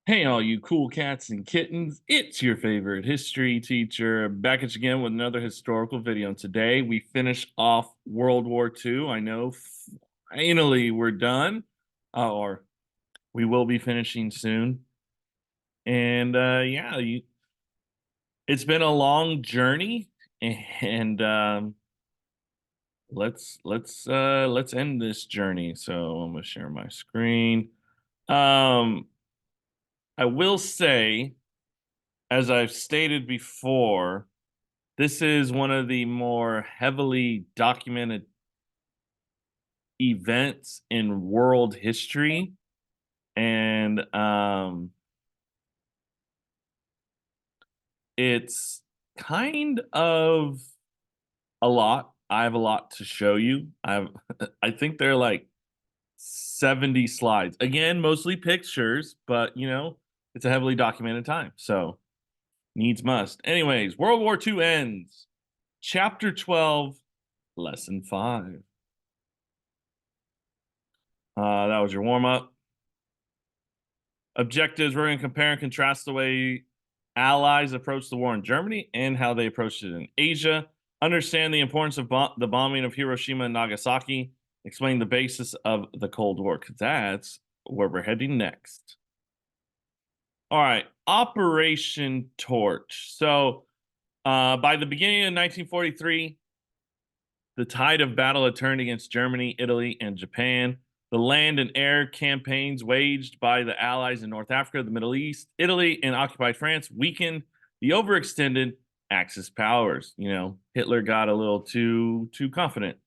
Hey, all you cool cats and kittens, it's your favorite history teacher back at you again with another historical video. And today we finish off World War II. I know finally we're done, or we will be finishing soon. And yeah, it's been a long journey, and let's end this journey. So I'm gonna share my screen. Um, I will say, as I've stated before, this is one of the more heavily documented events in world history, and it's kind of a lot. I have a lot to show you. I think they're like 70 slides. Again, mostly pictures, but it's a heavily documented time, so needs must. Anyways, World War II ends. Chapter 12, Lesson 5. That was your warm up. Objectives, we're going to compare and contrast the way allies approached the war in Germany and how they approached it in Asia. Understand the importance of the bombing of Hiroshima and Nagasaki. Explain the basis of the Cold War, because that's where we're heading next. All right, Operation Torch. So, by the beginning of 1943, the tide of battle had turned against Germany, Italy, and Japan. The land and air campaigns waged by the Allies in North Africa, the Middle East, Italy, and occupied France weakened the overextended Axis powers. Hitler got a little too confident.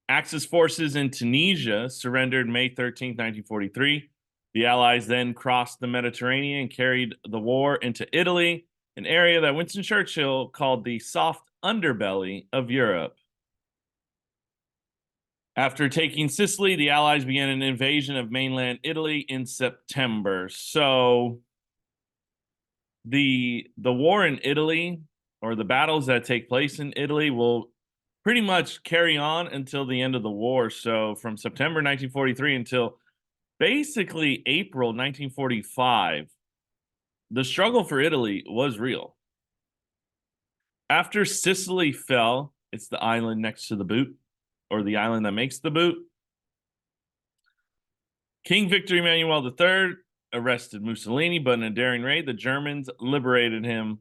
Axis forces in Tunisia surrendered May 13th, 1943. The Allies then crossed the Mediterranean and carried the war into Italy, an area that Winston Churchill called the soft underbelly of Europe. After taking Sicily, the Allies began an invasion of mainland Italy in September. So the war in Italy, or the battles that take place in Italy, will pretty much carry on until the end of the war. So from September 1943 until basically April 1945, the struggle for Italy was real. After Sicily fell, it's the island next to the boot, or the island that makes the boot. King Victor Emmanuel III arrested Mussolini, but in a daring raid, the Germans liberated him.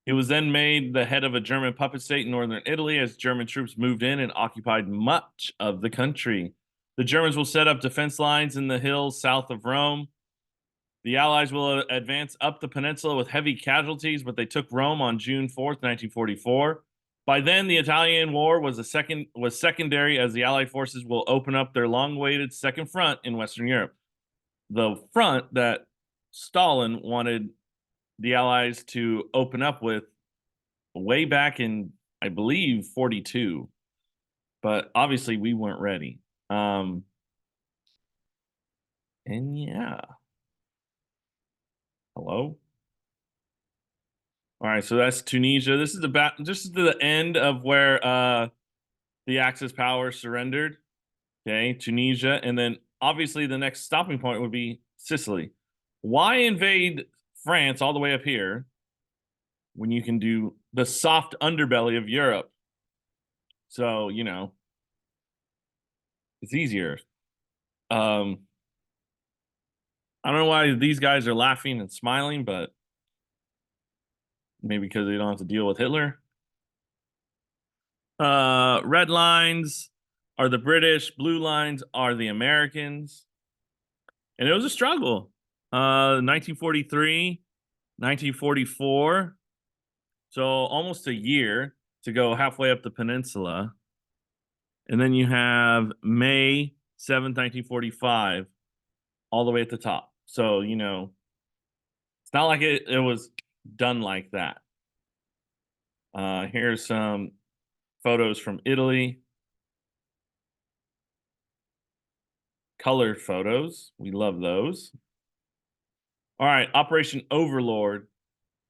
He was then made the head of a German puppet state in northern Italy as German troops moved in and occupied much of the country. The Germans will set up defense lines in the hills south of Rome. The Allies will advance up the peninsula with heavy casualties, but they took Rome on June 4th, 1944. By then, the Italian War was secondary, as the Allied forces will open up their long-awaited second front in Western Europe, the front that Stalin wanted the Allies to open up with way back in, I believe, 42. But obviously, we weren't ready. And yeah. Hello? All right, so that's Tunisia. This is about just the end of where the Axis power surrendered. Okay, Tunisia, and then obviously the next stopping point would be Sicily. Why invade France all the way up here when you can do the soft underbelly of Europe? So it's easier. I don't know why these guys are laughing and smiling, but maybe because they don't have to deal with Hitler. Red lines are the British, blue lines are the Americans. And it was a struggle. 1943, 1944. So almost a year to go halfway up the peninsula. And then you have May 7th, 1945, all the way at the top. So, it's not like it was done like that. Here's some photos from Italy. Colored photos. We love those. All right, Operation Overlord.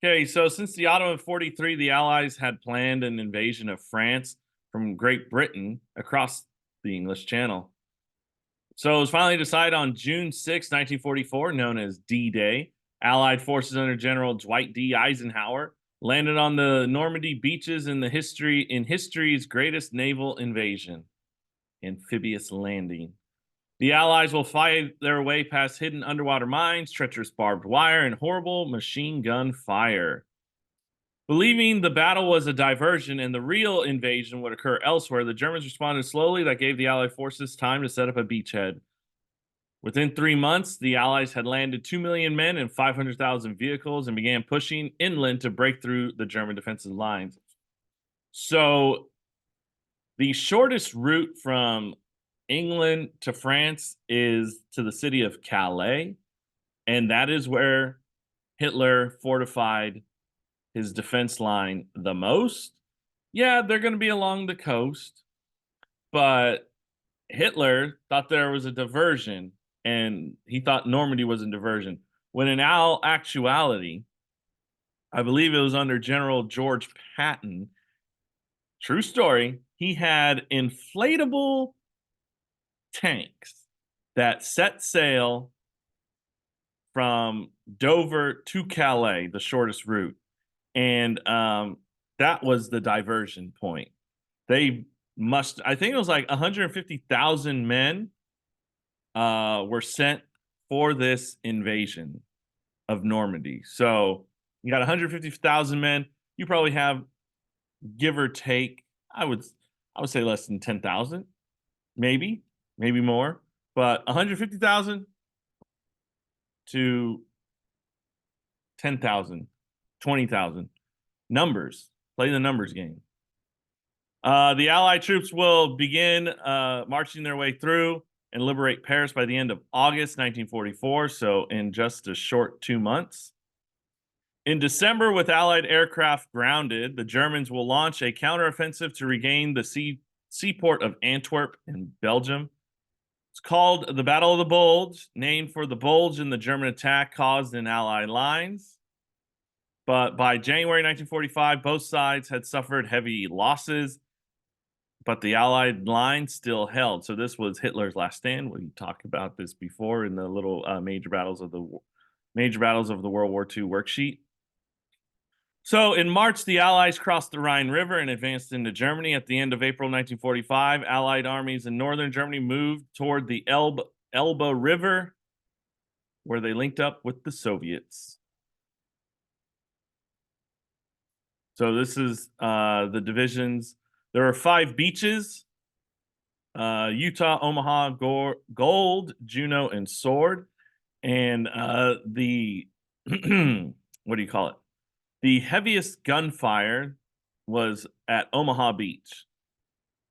Okay, so since the autumn of 43, the Allies had planned an invasion of France from Great Britain across the English Channel. So it was finally decided on June 6, 1944, known as D-Day. Allied forces under General Dwight D. Eisenhower landed on the Normandy beaches in history's greatest naval invasion, amphibious landing. The Allies will fight their way past hidden underwater mines, treacherous barbed wire, and horrible machine gun fire. Believing the battle was a diversion and the real invasion would occur elsewhere, the Germans responded slowly. That gave the Allied forces time to set up a beachhead. Within 3 months, the Allies had landed 2 million men and 500,000 vehicles and began pushing inland to break through the German defensive lines. So, the shortest route from England to France is to the city of Calais, and that is where Hitler fortified his defense line the most. Yeah, they're going to be along the coast, but Hitler thought there was a diversion, and he thought Normandy was a diversion. When in actuality, I believe it was under General George Patton. True story. He had inflatable tanks that set sail from Dover to Calais, the shortest route. And that was the diversion point. They I think it was like 150,000 men were sent for this invasion of Normandy. So you got 150,000 men. You probably have, give or take, I would say less than 10,000, maybe more, but 150,000 to 10,000, 20,000 numbers. Play the numbers game. The Allied troops will begin marching their way through and liberate Paris by the end of August 1944, so in just a short 2 months. In December, with Allied aircraft grounded, the Germans will launch a counteroffensive to regain the seaport of Antwerp in Belgium. It's called the Battle of the Bulge, named for the bulge in the German attack caused in Allied lines. But by January 1945, both sides had suffered heavy losses, but the Allied line still held. So this was Hitler's last stand. We talked about this before in the little major battles of the World War II worksheet. So in March, the Allies crossed the Rhine River and advanced into Germany. At the end of April 1945, Allied armies in northern Germany moved toward the Elbe River, where they linked up with the Soviets. So this is the divisions. There are 5 beaches: Utah, Omaha, Gold, Juno, and Sword. And the what do you call it? The heaviest gunfire was at Omaha Beach.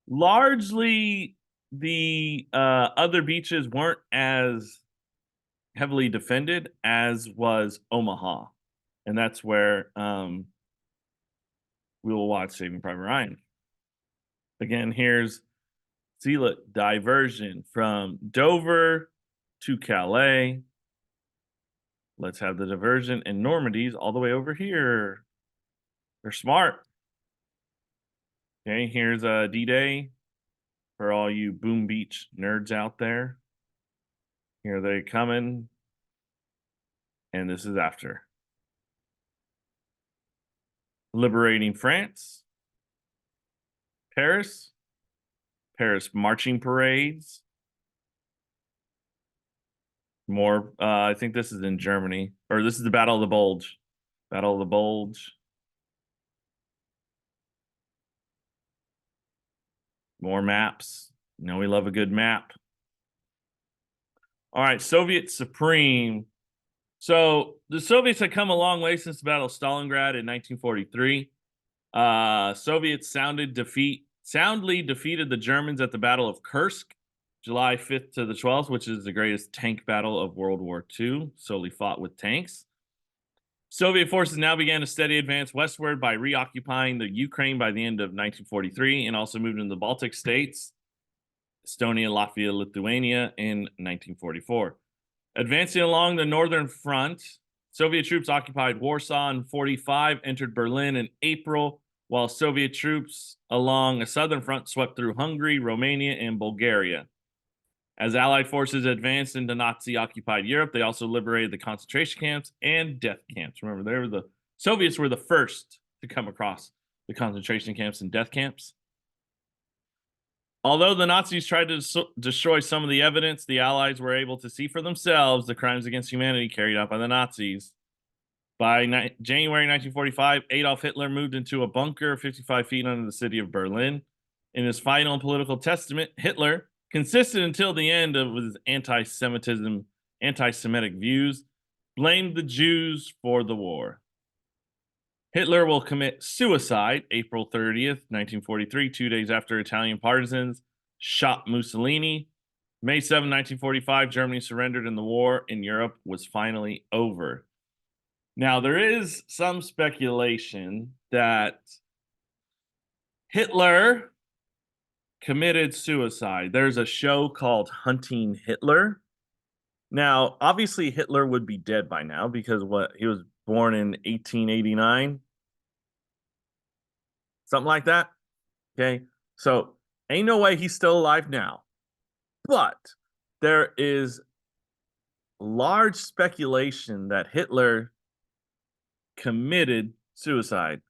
Largely, the other beaches weren't as heavily defended as was Omaha, and that's where we will watch Saving Private Ryan. Again, here's diversion from Dover to Calais. Let's have the diversion in Normandy's all the way over here. They're smart. Okay, here's a D-Day for all you Boom Beach nerds out there. Here they coming. And this is after. Liberating France. Paris marching parades. More, I think this is in Germany, or this is the Battle of the Bulge. Battle of the Bulge. More maps. You know, we love a good map. All right, Soviet Supreme. So the Soviets had come a long way since the Battle of Stalingrad in 1943. Soviets soundly defeated the Germans at the Battle of Kursk, July 5th to the 12th, which is the greatest tank battle of World War II, solely fought with tanks. Soviet forces now began a steady advance westward by reoccupying the Ukraine by the end of 1943 and also moved into the Baltic states, Estonia, Latvia, Lithuania in 1944. Advancing along the northern front, Soviet troops occupied Warsaw in 45, entered Berlin in April, while Soviet troops along a southern front swept through Hungary, Romania, and Bulgaria. As Allied forces advanced into Nazi-occupied Europe, they also liberated the concentration camps and death camps. Remember, the Soviets were the first to come across the concentration camps and death camps. Although the Nazis tried to destroy some of the evidence, the Allies were able to see for themselves the crimes against humanity carried out by the Nazis. By January 1945, Adolf Hitler moved into a bunker 55 feet under the city of Berlin. In his final political testament, Hitler, consistent until the end of his anti-Semitic views, blamed the Jews for the war. Hitler will commit suicide April 30th, 1943, 2 days after Italian partisans shot Mussolini. May 7, 1945, Germany surrendered and the war in Europe was finally over. Now, there is some speculation that Hitler committed suicide. There's a show called Hunting Hitler. Now, obviously, Hitler would be dead by now because he was born in 1889, something like that. Okay, so ain't no way he's still alive now. But there is large speculation that Hitler committed suicide.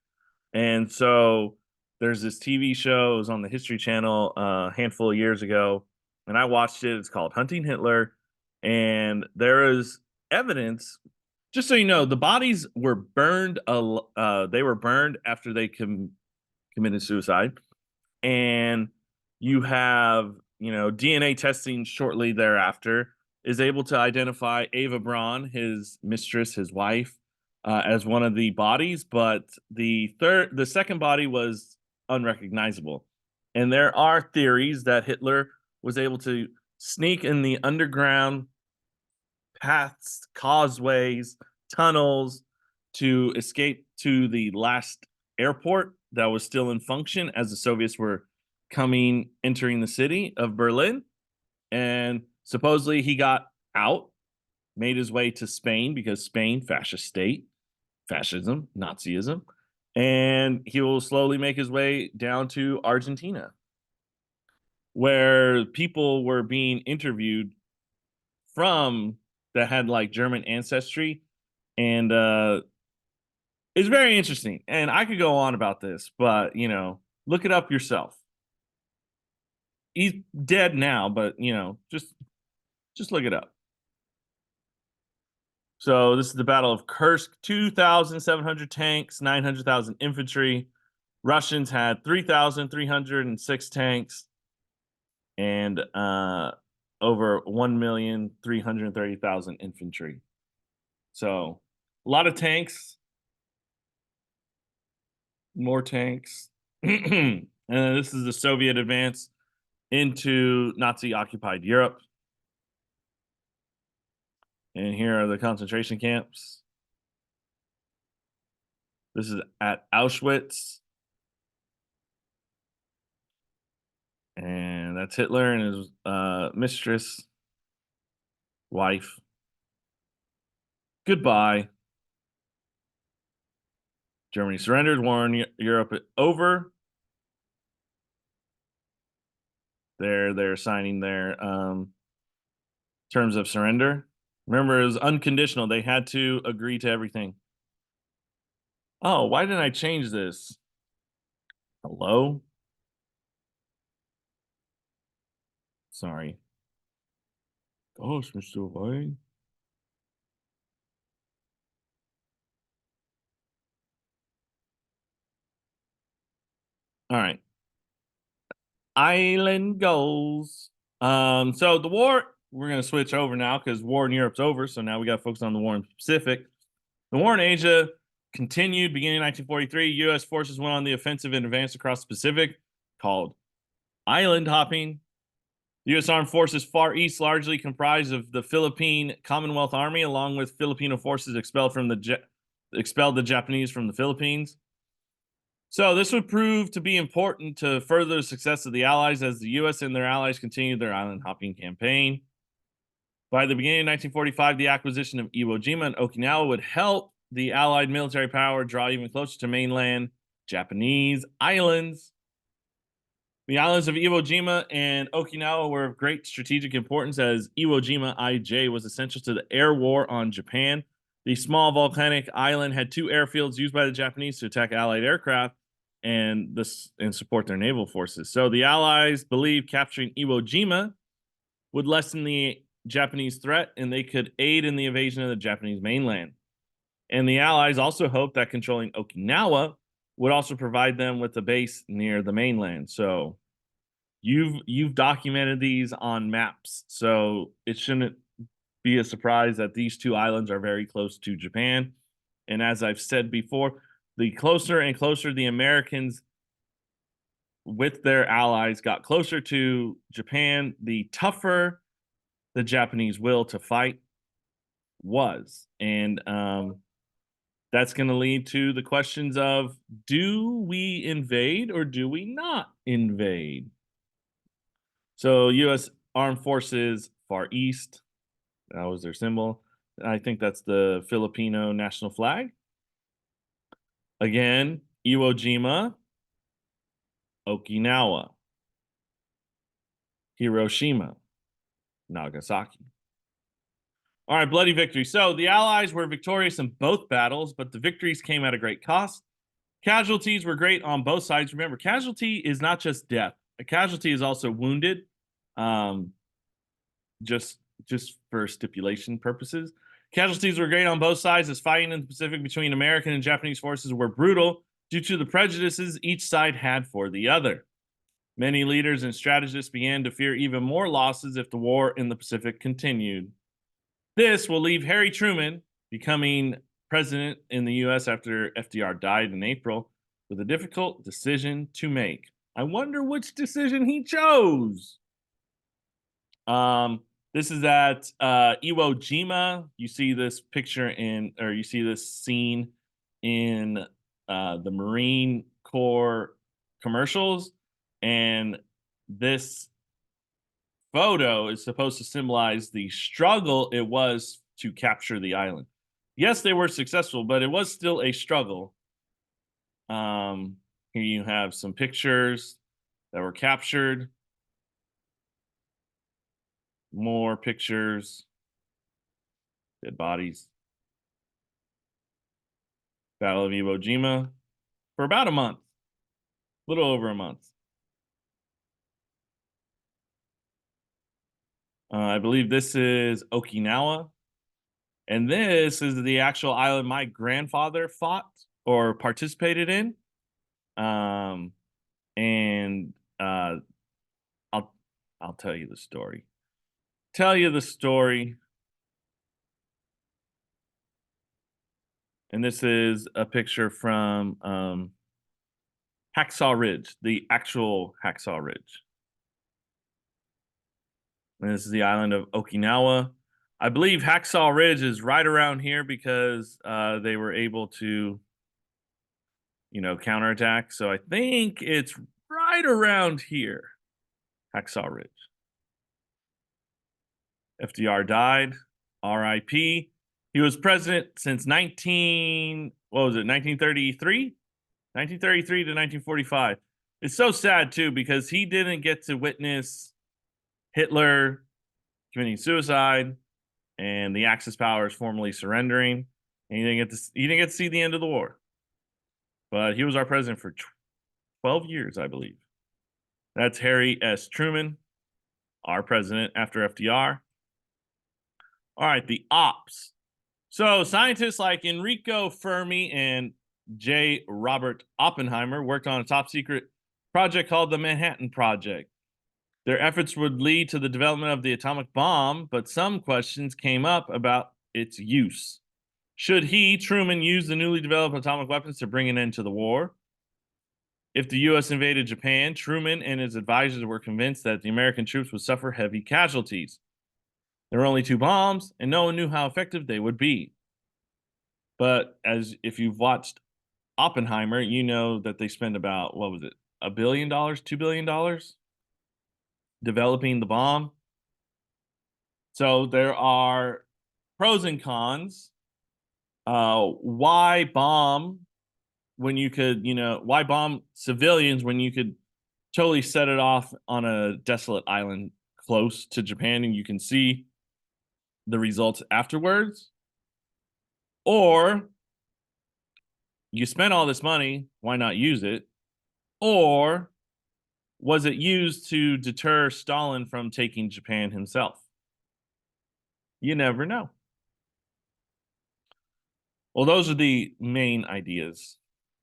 And so there's this TV show, it was on the History Channel a handful of years ago, and I watched it. It's called Hunting Hitler. And there is evidence, just so you know, the bodies were burned. They were burned after they committed suicide. And you have, DNA testing shortly thereafter is able to identify Eva Braun, his mistress, his wife, as one of the bodies, but the second body was unrecognizable. And there are theories that Hitler was able to sneak in the underground paths, causeways, tunnels to escape to the last airport that was still in function as the Soviets were entering the city of Berlin. And supposedly he got out, made his way to Spain because Spain, fascist state, fascism, Nazism, and he will slowly make his way down to Argentina, where people were being interviewed from that had like German ancestry, and it's very interesting. And I could go on about this, but look it up yourself. He's dead now, but just look it up. So this is the Battle of Kursk. 2,700 tanks, 900,000 infantry. Russians had 3,306 tanks and over 1,330,000 infantry. So a lot of tanks, more tanks. And this is the Soviet advance into Nazi-occupied Europe. And here are the concentration camps. This is at Auschwitz. And that's Hitler and his mistress, wife. Goodbye. Germany surrendered, war in Europe over. They're signing their terms of surrender. Remember, it was unconditional. They had to agree to everything. Oh, why didn't I change this? Hello? Sorry. Gosh, Mr. Ovalle. All right. Island goals. So the war, we're going to switch over now because war in Europe's over. So now we got to focus on the war in the Pacific. The war in Asia continued beginning in 1943. U.S. forces went on the offensive and advanced across the Pacific, called island hopping. The U.S. Armed Forces Far East largely comprised of the Philippine Commonwealth Army, along with Filipino forces expelled the Japanese from the Philippines. So this would prove to be important to further the success of the Allies as the U.S. and their allies continued their island hopping campaign. By the beginning of 1945, the acquisition of Iwo Jima and Okinawa would help the Allied military power draw even closer to mainland Japanese islands. The islands of Iwo Jima and Okinawa were of great strategic importance as Iwo Jima IJ was essential to the air war on Japan. The small volcanic island had two airfields used by the Japanese to attack Allied aircraft and support their naval forces. So the Allies believed capturing Iwo Jima would lessen the Japanese threat and they could aid in the invasion of the Japanese mainland. And the Allies also hoped that controlling Okinawa would also provide them with a base near the mainland. So you've documented these on maps, so it shouldn't be a surprise that these two islands are very close to Japan. And as I've said before, the closer and closer the Americans with their allies got closer to Japan, the tougher the Japanese will to fight was. And that's going to lead to the questions of, do we invade or do we not invade? So, U.S. Armed Forces Far East, that was their symbol. I think that's the Filipino national flag. Again, Iwo Jima, Okinawa, Hiroshima, Nagasaki. All right, bloody victory. So the Allies were victorious in both battles, but the victories came at a great cost. Casualties were great on both sides. Remember, casualty is not just death. A casualty is also wounded. Um, just for stipulation purposes. Casualties were great on both sides as fighting in the Pacific between American and Japanese forces were brutal due to the prejudices each side had for the other. Many leaders and strategists began to fear even more losses if the war in the Pacific continued. This will leave Harry Truman becoming president in the US after FDR died in April with a difficult decision to make. I wonder which decision he chose. This is at Iwo Jima. You see this picture or you see this scene in the Marine Corps commercials, and this photo is supposed to symbolize the struggle it was to capture the island. Yes, they were successful, but it was still a struggle. Here you have some pictures that were captured. More pictures, dead bodies. Battle of Iwo Jima for about a month, a little over a month. I believe this is Okinawa, and this is the actual island my grandfather fought or participated in. And I'll tell you the story. Tell you the story. And this is a picture from Hacksaw Ridge, the actual Hacksaw Ridge. And this is the island of Okinawa. I believe Hacksaw Ridge is right around here because they were able to, counterattack. So I think it's right around here, Hacksaw Ridge. FDR died, R.I.P. He was president since 1933? 1933 to 1945. It's so sad too because he didn't get to witness Hitler committing suicide and the Axis powers formally surrendering. And he didn't get to see the end of the war. But he was our president for 12 years, I believe. That's Harry S. Truman, our president after FDR. All right, the ops. So scientists like Enrico Fermi and J. Robert Oppenheimer worked on a top secret project called the Manhattan Project. Their efforts would lead to the development of the atomic bomb, but some questions came up about its use. Should he, Truman, use the newly developed atomic weapons to bring an end to the war? If the U.S. invaded Japan, Truman and his advisors were convinced that the American troops would suffer heavy casualties. There were only two bombs, and no one knew how effective they would be. But if you've watched Oppenheimer, you know that they spend about, what was it, $1 billion, $2 billion developing the bomb. So there are pros and cons. Why bomb when you could, why bomb civilians when you could totally set it off on a desolate island close to Japan, and you can see the results afterwards. Or you spent all this money, why not use it? Or was it used to deter Stalin from taking Japan himself? You never know. Well, those are the main ideas.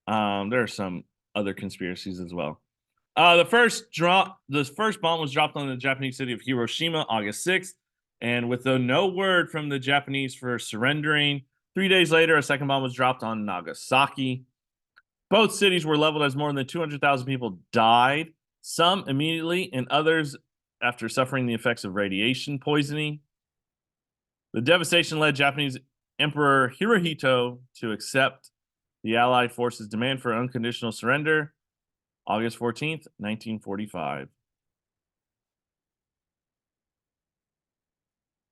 There are some other conspiracies as well. The first bomb was dropped on the Japanese city of Hiroshima, August 6th, and with no word from the Japanese for surrendering, 3 days later, a second bomb was dropped on Nagasaki. Both cities were leveled as more than 200,000 people died, some immediately, and others after suffering the effects of radiation poisoning. The devastation led Japanese Emperor Hirohito to accept the Allied forces' demand for unconditional surrender, August 14th, 1945.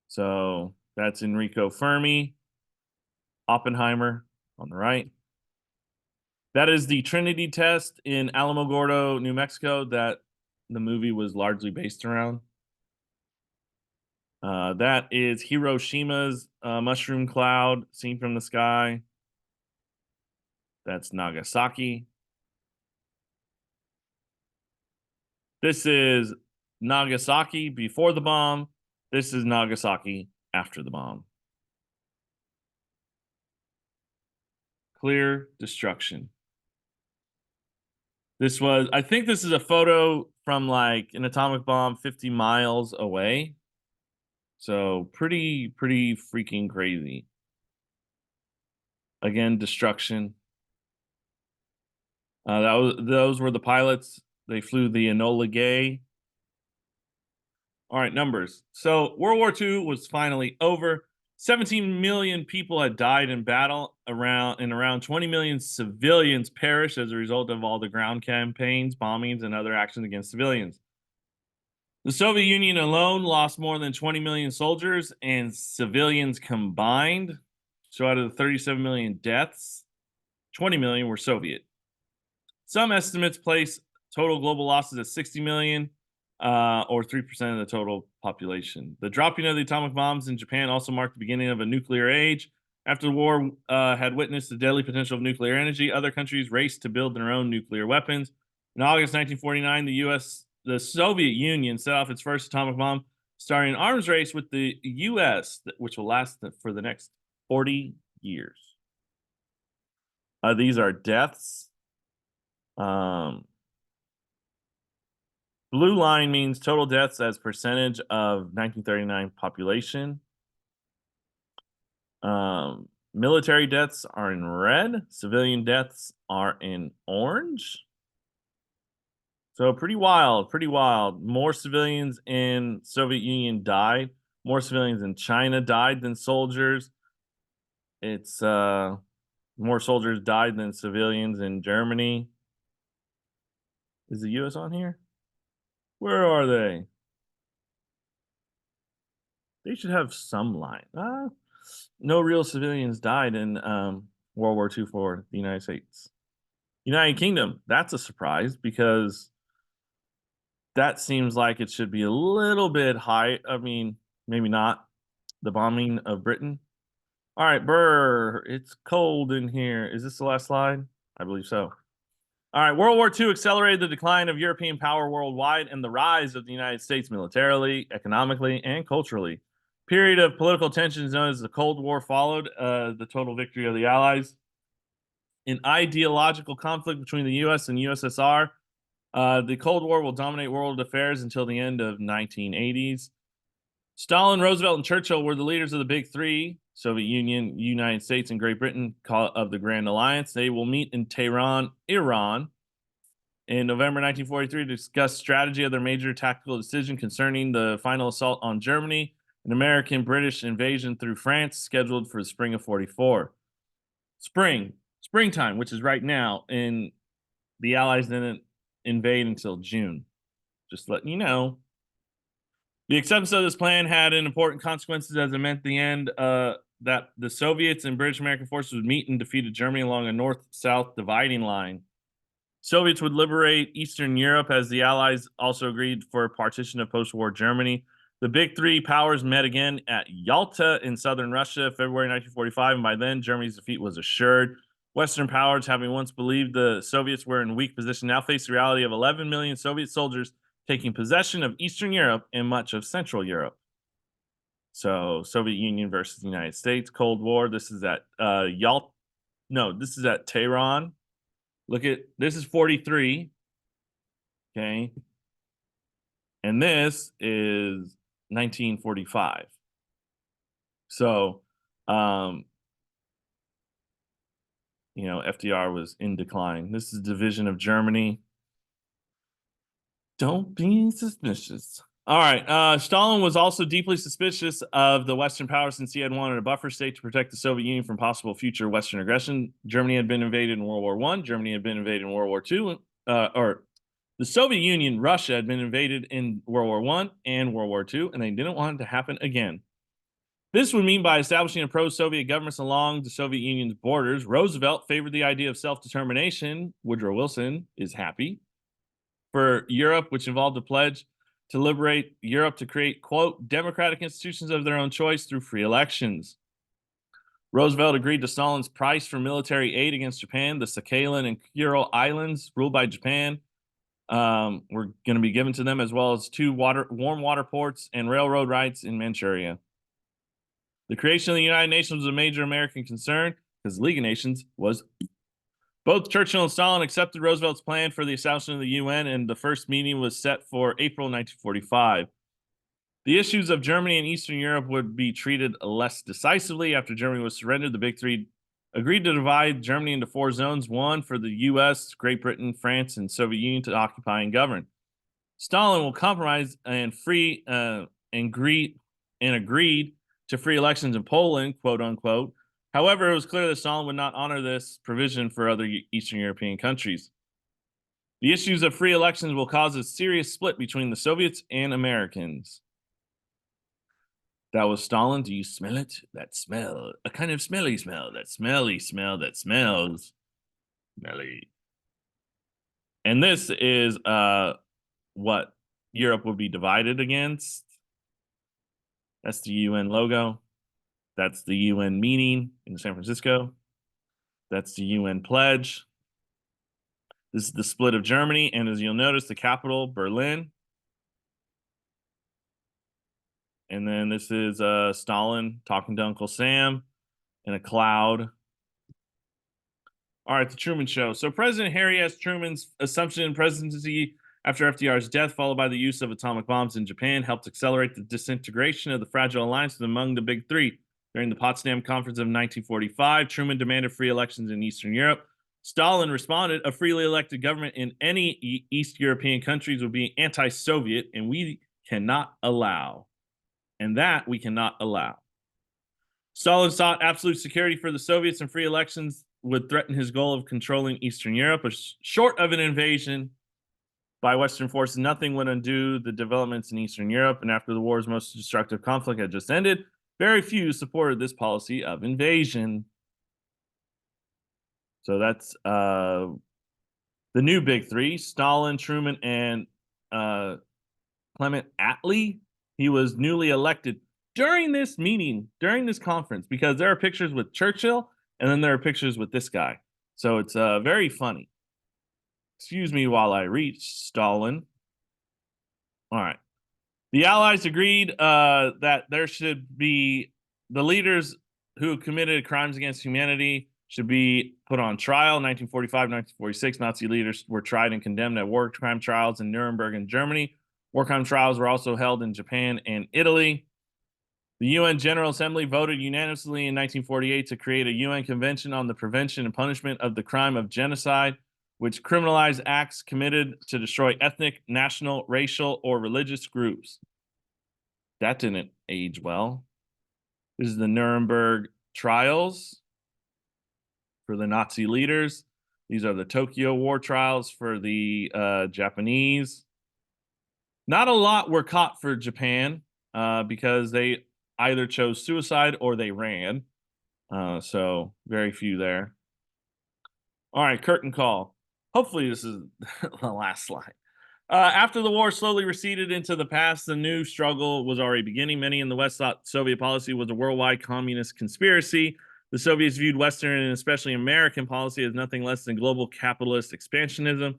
So that's Enrico Fermi, Oppenheimer on the right. That is the Trinity test in Alamogordo, New Mexico, that the movie was largely based around. That is Hiroshima's mushroom cloud seen from the sky. That's Nagasaki. This is Nagasaki before the bomb. This is Nagasaki after the bomb. Clear destruction. I think this is a photo from like an atomic bomb 50 miles away. So pretty freaking crazy. Again, destruction. Those were the pilots. They flew the Enola Gay. All right, numbers. So World War II was finally over. 17 million people had died in battle, around 20 million civilians perished as a result of all the ground campaigns, bombings, and other actions against civilians. The Soviet Union alone lost more than 20 million soldiers and civilians combined. So out of the 37 million deaths, 20 million were Soviet. Some estimates place total global losses at 60 million, or 3% of the total population. The dropping of the atomic bombs in Japan also marked the beginning of a nuclear age. After the war had witnessed the deadly potential of nuclear energy, other countries raced to build their own nuclear weapons. In August 1949, the Soviet Union set off its first atomic bomb, starting an arms race with the U.S., which will last for the next 40 years. These are deaths. Blue line means total deaths as percentage of 1939 population. Military deaths are in red. Civilian deaths are in orange. So pretty wild, pretty wild. More civilians in Soviet Union died. More civilians in China died than soldiers. It's more soldiers died than civilians in Germany. Is the US on here? Where are they? They should have some line. No real civilians died in World War II for the United States. United Kingdom, that's a surprise because that seems like it should be a little bit high. I mean, maybe not. The bombing of Britain. All right, Burr, it's cold in here. Is this the last slide? I believe so. All right, World War II accelerated the decline of European power worldwide and the rise of the United States militarily, economically, and culturally. Period of political tensions known as the Cold War followed the total victory of the Allies. An ideological conflict between the U.S. and USSR. The Cold War will dominate world affairs until the end of 1980s. Stalin, Roosevelt, and Churchill were the leaders of the Big Three, Soviet Union, United States, and Great Britain of the Grand Alliance. They will meet in Tehran, Iran, in November 1943 to discuss strategy of their major tactical decision concerning the final assault on Germany, an American-British invasion through France scheduled for the spring of 44. Springtime, which is right now, and the Allies didn't invade until June. Just letting you know. The acceptance of this plan had an important consequences as it meant the end that the Soviets and British American forces would meet and defeated Germany along a north-south dividing line. Soviets would liberate Eastern Europe as the Allies also agreed for a partition of post-war Germany. The big three powers met again at Yalta in southern Russia, February 1945, and by then Germany's defeat was assured. Western powers, having once believed the Soviets were in weak position, now faced the reality of 11 million Soviet soldiers taking possession of Eastern Europe and much of Central Europe. So, Soviet Union versus the United States, Cold War. This is at Yalta. No, this is at Tehran. Look at this is 43. Okay. And this is 1945. So, FDR was in decline. This is division of Germany. Don't be suspicious. All right. Stalin was also deeply suspicious of the Western powers since he had wanted a buffer state to protect the Soviet Union from possible future Western aggression. Germany had been invaded in World War I. Germany had been invaded in World War II. Or the Soviet Union, Russia had been invaded in World War I and World War II, and they didn't want it to happen again. This would mean by establishing a pro-Soviet governments along the Soviet Union's borders. Roosevelt favored the idea of self-determination. Woodrow Wilson is happy. For Europe, which involved a pledge to liberate Europe to create, quote, democratic institutions of their own choice through free elections. Roosevelt agreed to Stalin's price for military aid against Japan. The Sakhalin and Kuril Islands, ruled by Japan, were going to be given to them, as well as two warm water ports and railroad rights in Manchuria. The creation of the United Nations was a major American concern because the League of Nations was. Both Churchill and Stalin accepted Roosevelt's plan for the establishment of the UN, and the first meeting was set for April 1945. The issues of Germany and Eastern Europe would be treated less decisively. After Germany was surrendered, the Big Three agreed to divide Germany into four zones, one for the U.S., Great Britain, France, and Soviet Union to occupy and govern. Stalin will compromise and agreed to free elections in Poland, quote unquote. However, it was clear that Stalin would not honor this provision for other Eastern European countries. The issues of free elections will cause a serious split between the Soviets and Americans. That was Stalin. Do you smell it? That smell. A kind of smelly smell. That smelly smell that smells smelly. And this is what Europe would be divided against. That's the UN logo. That's the UN meeting in San Francisco. That's the UN pledge. This is the split of Germany. And as you'll notice, the capital, Berlin. And then this is Stalin talking to Uncle Sam in a cloud. All right, the Truman Show. So President Harry S. Truman's assumption in presidency after FDR's death, followed by the use of atomic bombs in Japan, helped accelerate the disintegration of the fragile alliance among the Big Three. During the Potsdam Conference of 1945, Truman demanded free elections in Eastern Europe. Stalin responded, a freely elected government in any East European countries would be anti-Soviet, and we cannot allow. And that we cannot allow. Stalin sought absolute security for the Soviets, and free elections would threaten his goal of controlling Eastern Europe. Short of an invasion by Western forces, nothing would undo the developments in Eastern Europe. And after the war's most destructive conflict had just ended, very few supported this policy of invasion. So that's the new Big Three: Stalin, Truman, and Clement Attlee. He was newly elected during this meeting, during this conference, because there are pictures with Churchill and then there are pictures with this guy. So it's very funny. Excuse me while I reach Stalin. All right. The Allies agreed that there should be the leaders who committed crimes against humanity should be put on trial. 1945, 1946, Nazi leaders were tried and condemned at war crime trials in Nuremberg and Germany. War crime trials were also held in Japan and Italy. The UN General Assembly voted unanimously in 1948 to create a UN Convention on the Prevention and Punishment of the Crime of Genocide, which criminalized acts committed to destroy ethnic, national, racial, or religious groups. That didn't age well. This is the Nuremberg trials for the Nazi leaders. These are the Tokyo War trials for the Japanese. Not a lot were caught for Japan because they either chose suicide or they ran. So very few there. All right, curtain call. Hopefully, this is the last slide. After the war slowly receded into the past, the new struggle was already beginning. Many in the West thought Soviet policy was a worldwide communist conspiracy. The Soviets viewed Western and especially American policy as nothing less than global capitalist expansionism.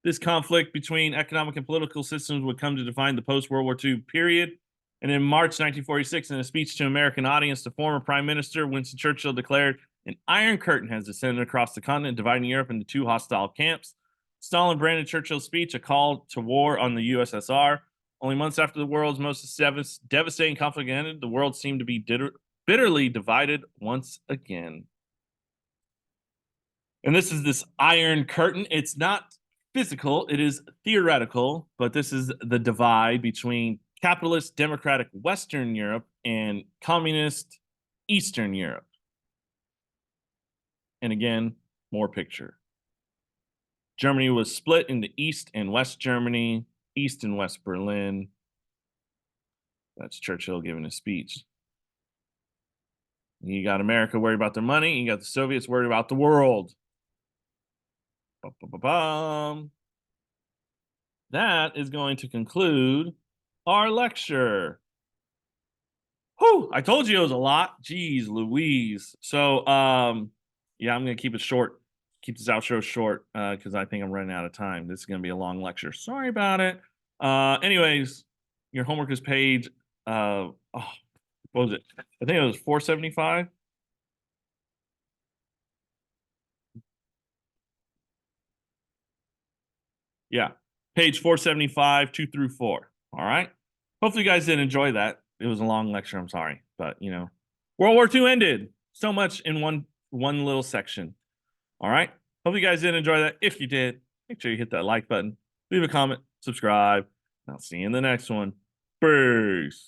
This conflict between economic and political systems would come to define the post World War II period. And in March 1946, in a speech to an American audience, the former Prime Minister Winston Churchill declared, "An iron curtain has descended across the continent, dividing Europe into two hostile camps." Stalin branded Churchill's speech a call to war on the USSR. Only months after the world's most devastating conflict ended, the world seemed to be bitterly divided once again. And this is this iron curtain. It's not physical, it is theoretical, but this is the divide between capitalist democratic Western Europe and communist Eastern Europe. And again, more picture. Germany was split into East and West Germany, East and West Berlin. That's Churchill giving a speech. You got America worried about their money, you got the Soviets worried about the world. Ba-ba-ba-bum. That is going to conclude our lecture. Whew, I told you it was a lot. Jeez Louise. So yeah, I'm gonna keep it short, keep this outro short, because I think I'm running out of time. This is gonna be a long lecture. Sorry about it. Anyways, your homework is page what was it? I think it was 475. Yeah, page 475, 2 through 4. All right. Hopefully, you guys did enjoy that. It was a long lecture. I'm sorry, but World War II ended. So much in one little section. All right. Hope you guys did enjoy that. If you did, make sure you hit that like button, leave a comment, subscribe. I'll see you in the next one. Peace.